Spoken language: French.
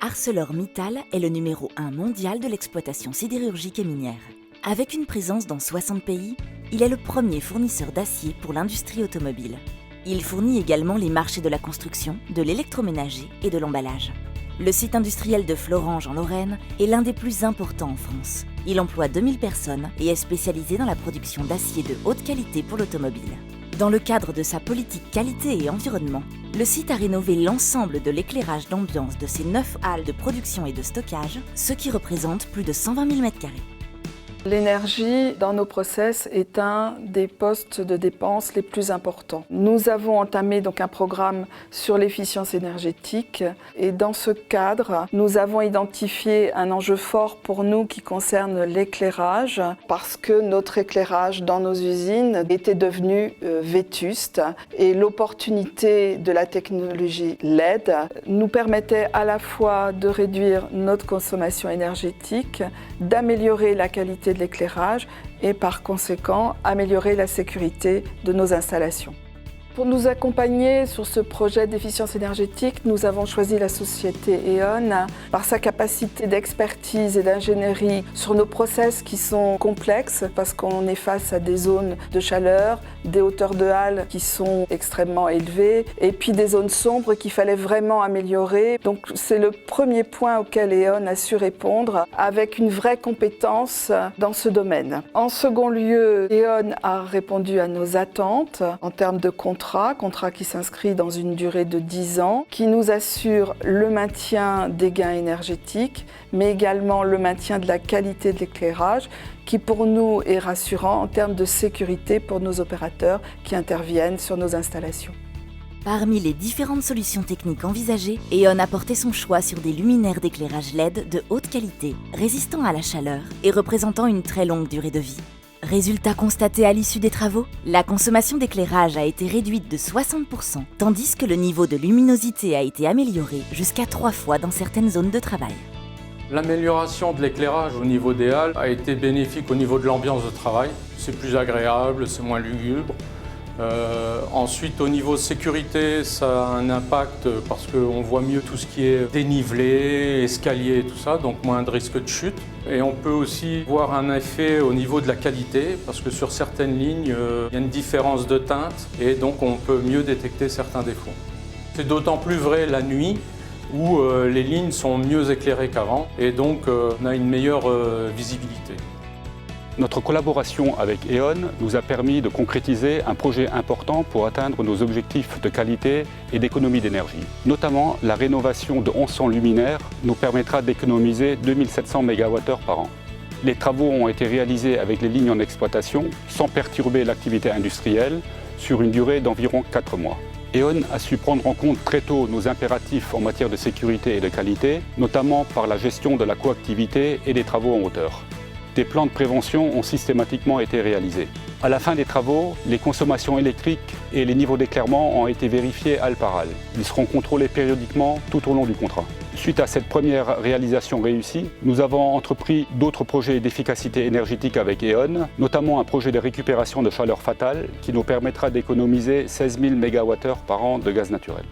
ArcelorMittal est le numéro 1 mondial de l'exploitation sidérurgique et minière. Avec une présence dans 60 pays, il est le premier fournisseur d'acier pour l'industrie automobile. Il fournit également les marchés de la construction, de l'électroménager et de l'emballage. Le site industriel de Florange en Lorraine est l'un des plus importants en France. Il emploie 2000 personnes et est spécialisé dans la production d'acier de haute qualité pour l'automobile. Dans le cadre de sa politique qualité et environnement, le site a rénové l'ensemble de l'éclairage d'ambiance de ses 9 halles de production et de stockage, ce qui représente plus de 120 000 m². L'énergie dans nos process est un des postes de dépenses les plus importants. Nous avons entamé donc un programme sur l'efficience énergétique et dans ce cadre, nous avons identifié un enjeu fort pour nous qui concerne l'éclairage parce que notre éclairage dans nos usines était devenu vétuste et l'opportunité de la technologie LED nous permettait à la fois de réduire notre consommation énergétique, d'améliorer la qualité de l'éclairage et par conséquent améliorer la sécurité de nos installations. Pour nous accompagner sur ce projet d'efficience énergétique, nous avons choisi la société E.ON par sa capacité d'expertise et d'ingénierie sur nos process qui sont complexes parce qu'on est face à des zones de chaleur, des hauteurs de halles qui sont extrêmement élevées et puis des zones sombres qu'il fallait vraiment améliorer. Donc c'est le premier point auquel E.ON a su répondre avec une vraie compétence dans ce domaine. En second lieu, E.ON a répondu à nos attentes en termes de contrat qui s'inscrit dans une durée de 10 ans, qui nous assure le maintien des gains énergétiques, mais également le maintien de la qualité de l'éclairage, qui pour nous est rassurant en termes de sécurité pour nos opérateurs qui interviennent sur nos installations. Parmi les différentes solutions techniques envisagées, E.ON a porté son choix sur des luminaires d'éclairage LED de haute qualité, résistants à la chaleur et représentant une très longue durée de vie. Résultat constaté à l'issue des travaux, la consommation d'éclairage a été réduite de 60%, tandis que le niveau de luminosité a été amélioré jusqu'à 3 fois dans certaines zones de travail. L'amélioration de l'éclairage au niveau des halles a été bénéfique au niveau de l'ambiance de travail. C'est plus agréable, c'est moins lugubre. Ensuite, au niveau sécurité, ça a un impact parce qu'on voit mieux tout ce qui est dénivelé, escalier et tout ça, donc moins de risque de chute. Et on peut aussi voir un effet au niveau de la qualité parce que sur certaines lignes, il y a une différence de teinte et donc on peut mieux détecter certains défauts. C'est d'autant plus vrai la nuit où les lignes sont mieux éclairées qu'avant et donc on a une meilleure visibilité. Notre collaboration avec E.ON nous a permis de concrétiser un projet important pour atteindre nos objectifs de qualité et d'économie d'énergie. Notamment, la rénovation de 1100 luminaires nous permettra d'économiser 2700 MWh par an. Les travaux ont été réalisés avec les lignes en exploitation sans perturber l'activité industrielle sur une durée d'environ 4 mois. E.ON a su prendre en compte très tôt nos impératifs en matière de sécurité et de qualité, notamment par la gestion de la coactivité et des travaux en hauteur. Des plans de prévention ont systématiquement été réalisés. À la fin des travaux, les consommations électriques et les niveaux d'éclairement ont été vérifiés halle par halle. Ils seront contrôlés périodiquement tout au long du contrat. Suite à cette première réalisation réussie, nous avons entrepris d'autres projets d'efficacité énergétique avec E.ON, notamment un projet de récupération de chaleur fatale qui nous permettra d'économiser 16 000 MWh par an de gaz naturel.